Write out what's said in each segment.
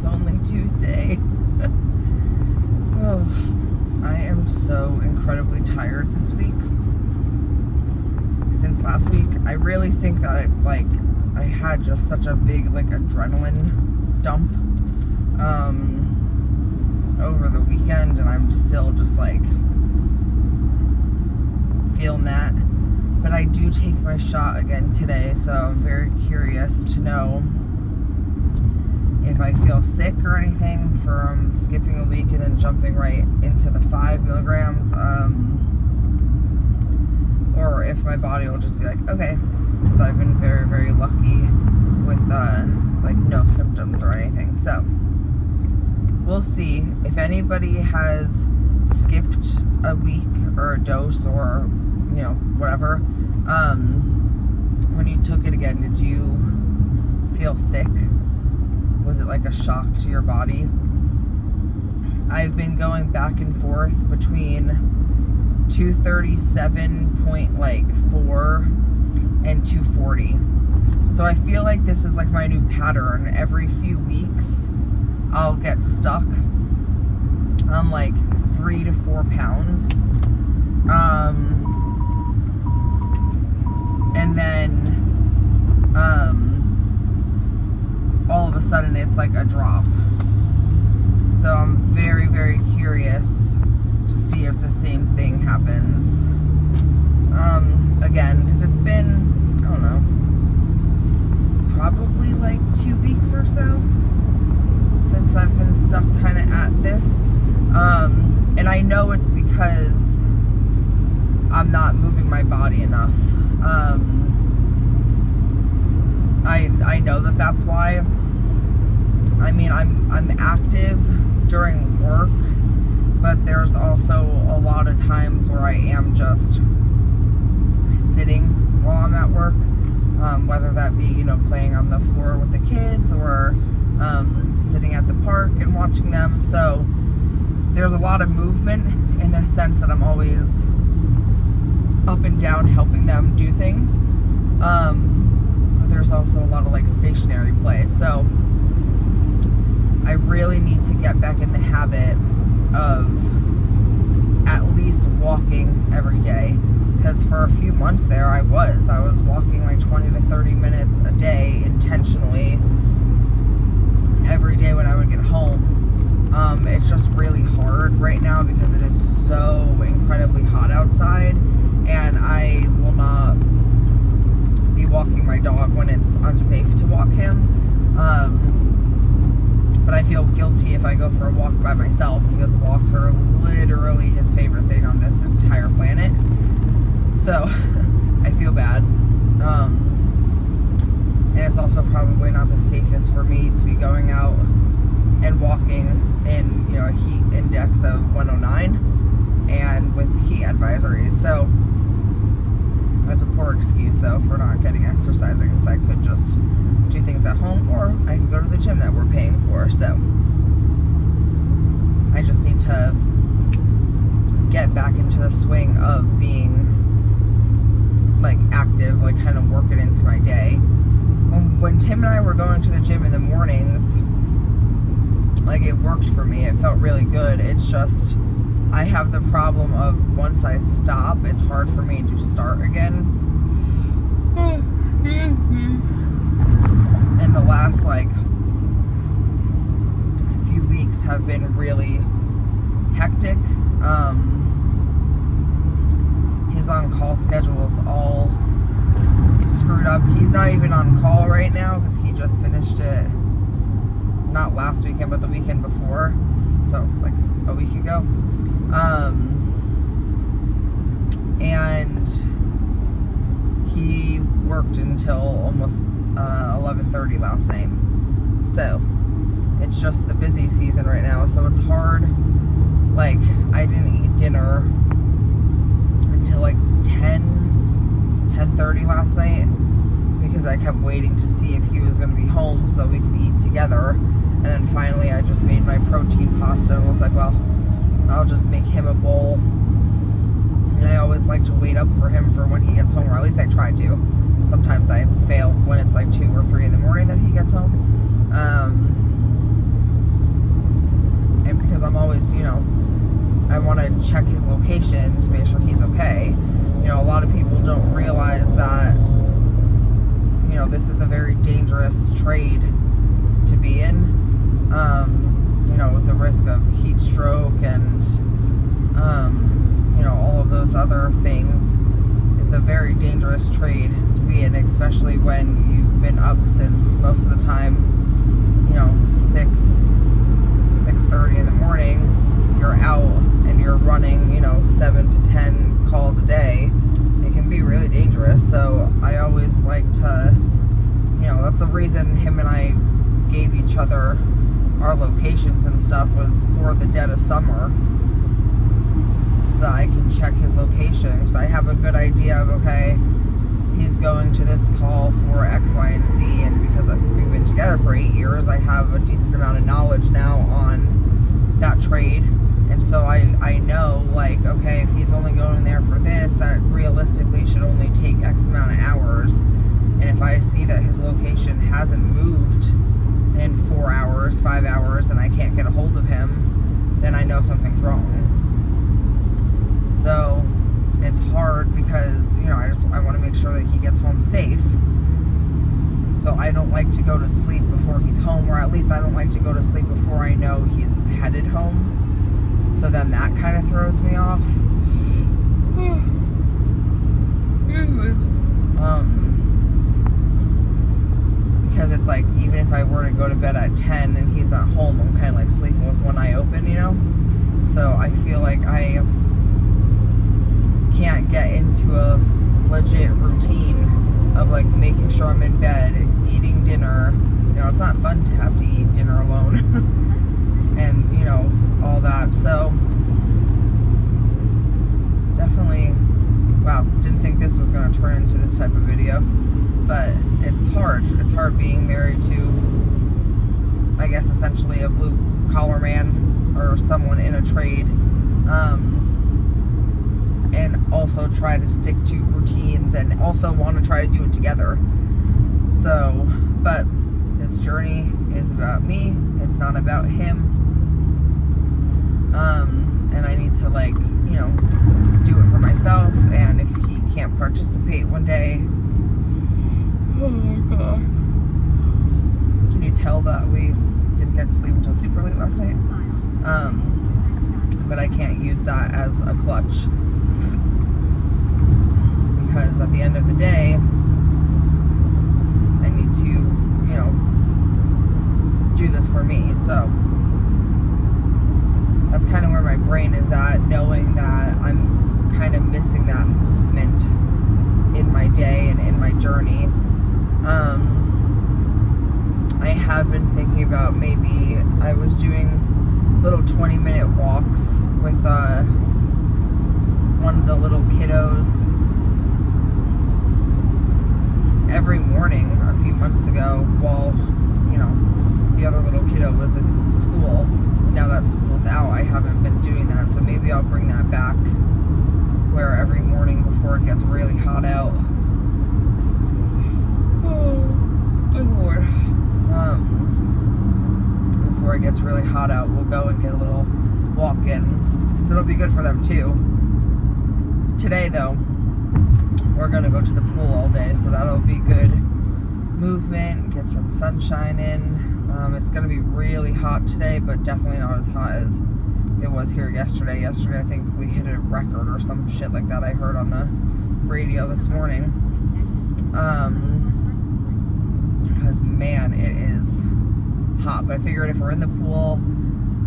it's only Tuesday. Oh, I am so incredibly tired this week. Since last week, I really think that I had just such a big adrenaline dump over the weekend, and I'm still just feeling that. But I do take my shot again today, so I'm very curious to know if I feel sick or anything from skipping a week and then jumping right into the 5 milligrams, or if my body will just be like, okay, because I've been very, very lucky with no symptoms or anything. So we'll see. If anybody has skipped a week or a dose or whatever, when you took it again, did you feel sick? Was it like a shock to your body? I've been going back and forth between 237.4 and 240. So I feel like this is my new pattern. Every few weeks I'll get stuck on 3 to 4 pounds. And then all of a sudden it's a drop. So I'm very, very curious to see if the same thing happens again, because it's been, I don't know, probably 2 weeks or so since I've been stuck kind of at this, and I know it's because I'm not moving my body enough. I know that that's why. I mean, I'm active during work, but there's also a lot of times where I am just sitting while I'm at work, whether that be playing on the floor with the kids or sitting at the park and watching them. So there's a lot of movement in the sense that I'm always up and down helping them do things, but there's also a lot of stationary play. So I really need to get back in the habit of at least walking every day, because for a few months there I was walking 20 to 30 minutes a day intentionally every day when I would get home. It's just really hard right now because it is so incredibly hot outside, and I will not be walking my dog when it's unsafe to walk him. But I feel guilty if I go for a walk by myself, because walks are literally his favorite thing on this entire planet. So I feel bad. And it's also probably not the safest for me to be going out and walking in a heat index of 109 and with heat advisories. So that's a poor excuse though for not getting exercising, because I could just do things at home, or I could go to the gym that we're paying for. So I just need to get back into the swing of being active, kind of work it into my day. When Tim and I were going to the gym in the mornings, it worked for me. It felt really good. It's just I have the problem of once I stop, it's hard for me to start again. And the last few weeks have been really hectic. His on-call schedule is all screwed up. He's not even on call right now because he just finished it not last weekend but the weekend before, so a week ago. And he worked until almost 11:30 last night. So it's just the busy season right now, so it's hard. I didn't eat dinner until 10:30 last night, because I kept waiting to see if he was going to be home so we could eat together. And then finally I just made my protein pasta and was like, well, I'll just make him a bowl. And I always like to wait up for him for when he gets home, or at least I try to. Sometimes I fail when it's 2 or 3 in the morning that he gets home. okay. You know, a lot of people don't realize that, you know, this is a very dangerous trade to be in. You know, with the risk of heat stroke and, you know, all of those other things. It's a very dangerous trade to be in, especially when you've been up since most of the time, you know, 6:30 in the morning. You're out and you're running, you know, 7 to 10 calls a day. It can be really dangerous. So I always like to, you know, that's the reason him and I gave each other our locations and stuff, was for the dead of summer, so that I can check his location. Because I have a good idea of, okay, he's going to this call for X, Y, and Z, and because we've been together for 8 years, I have a decent amount of knowledge now on that trade. And so I know, like, okay, if he's only going there for this, that realistically should only take X amount of hours. And if I see that his location hasn't moved in 4 hours, 5 hours, and I can't get a hold of him, then I know something's wrong. So it's hard because, you know, I want to make sure that he gets home safe. So I don't like to go to sleep before he's home, or at least I don't like to go to sleep before I know he's headed home. So then that kind of throws me off. Because it's like, even if I were to go to bed at 10 and he's not home, I'm kind of like sleeping with one eye open, you know? So I feel like I can't get into a legit routine of like making sure I'm in bed, eating dinner. You know, it's not fun to have to eat dinner alone. And, you know, all that. So it's definitely, wow, didn't think this was going to turn into this type of video. But it's hard. It's hard being married to, I guess, essentially a blue collar man or someone in a trade. And also try to stick to routines and also want to try to do it together. So, but this journey is about me. It's not about him. And I need to, like, you know, do it for myself. And if he can't participate one day, oh my God. Can you tell that we didn't get to sleep until super late last night? But I can't use that as a clutch. Because at the end of the day, I need to, you know, do this for me. So that's kind of where my brain is at, knowing that I'm kind of missing that movement in my day and in my journey. I have been thinking about, maybe I was doing little 20-minute walks with one of the little kiddos every morning a few months ago, while, you know, the other little kiddo was in school. Now that school's out, I haven't been doing that, so maybe I'll bring that back, where every morning before it gets really hot out, Lord, before it gets really hot out, we'll go and get a little walk in, because it'll be good for them too. Today though, we're gonna go to the pool all day, so that'll be good movement, get some sunshine in. It's gonna be really hot today, but definitely not as hot as it was here yesterday. Yesterday I think we hit a record or some shit like that I heard on the radio this morning. Because man, it is hot. But I figured if we're in the pool,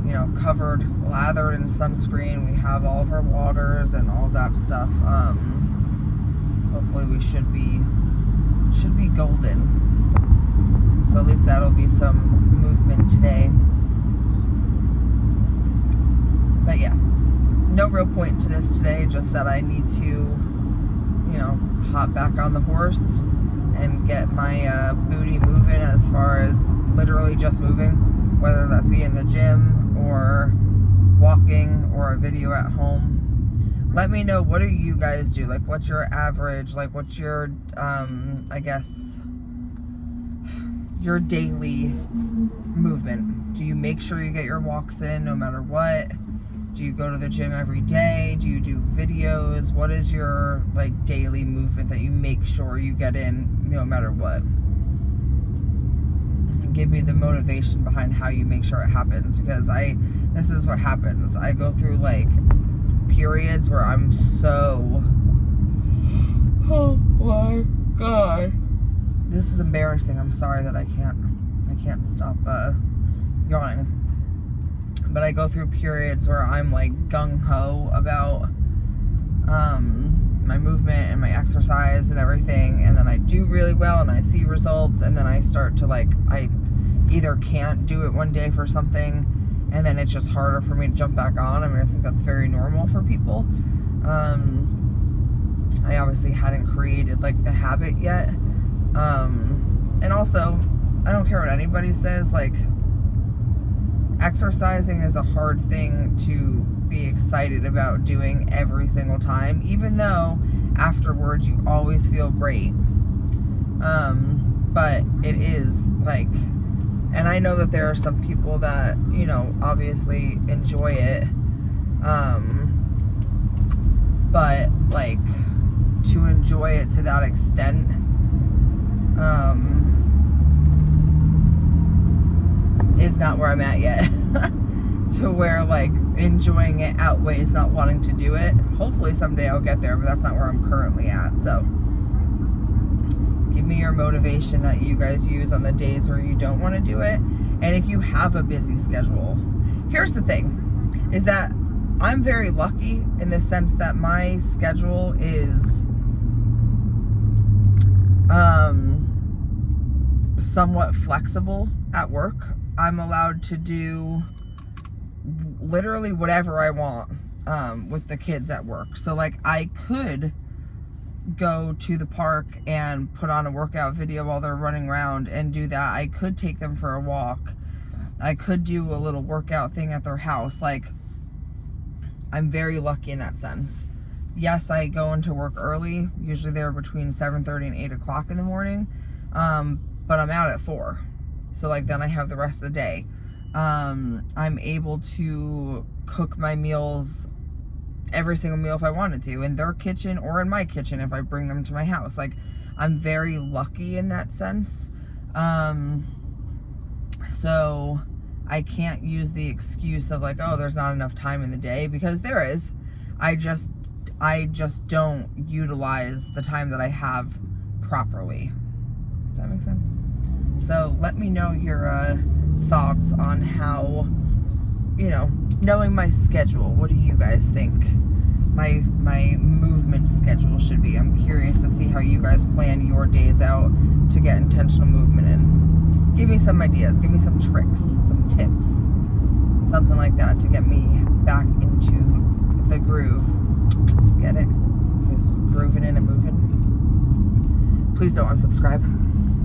you know, covered, lathered in sunscreen, we have all of our waters and all of that stuff, hopefully we should be golden. So at least that'll be some movement today. But yeah, no real point to this today, just that I need to, you know, hop back on the horse and get my booty moving, as far as literally just moving, whether that be in the gym or walking or a video at home. Let me know, what do you guys do? Like, what's your average, like, what's your, I guess, your daily movement? Do you make sure you get your walks in no matter what? Do you go to the gym every day? Do you do videos? What is your like daily movement that you make sure you get in no matter what? And give me the motivation behind how you make sure it happens, because this is what happens. I go through like periods where I'm so, oh my God. This is embarrassing. I'm sorry that I can't stop yawning. But I go through periods where I'm like gung-ho about my movement and my exercise and everything, and then I do really well and I see results, and then I start to like, I either can't do it one day for something, and then it's just harder for me to jump back on. I mean, I think that's very normal for people. I obviously hadn't created like the habit yet. And also, I don't care what anybody says, like, exercising is a hard thing to be excited about doing every single time, even though afterwards you always feel great. But it is like, and I know that there are some people that, you know, obviously enjoy it. But like, to enjoy it to that extent, is not where I'm at yet. To where like enjoying it outweighs not wanting to do it. Hopefully someday I'll get there, but that's not where I'm currently at. So give me your motivation that you guys use on the days where you don't want to do it. And if you have a busy schedule, here's the thing, is that I'm very lucky in the sense that my schedule is somewhat flexible at work. I'm allowed to do literally whatever I want with the kids at work. So like, I could go to the park and put on a workout video while they're running around and do that. I could take them for a walk. I could do a little workout thing at their house. Like, I'm very lucky in that sense. Yes, I go into work early. Usually they're between 7:30 and 8 o'clock in the morning. But I'm out at 4. So like, then I have the rest of the day. I'm able to cook my meals, every single meal if I wanted to, in their kitchen or in my kitchen if I bring them to my house. Like, I'm very lucky in that sense. So I can't use the excuse of like, oh, there's not enough time in the day, because there is. I just don't utilize the time that I have properly. Does that make sense? So let me know your thoughts on how, you know, knowing my schedule, what do you guys think my movement schedule should be? I'm curious to see how you guys plan your days out to get intentional movement in. Give me some ideas, give me some tricks, some tips, something like that to get me back into the groove. Get it? Because grooving in and moving. Please don't unsubscribe.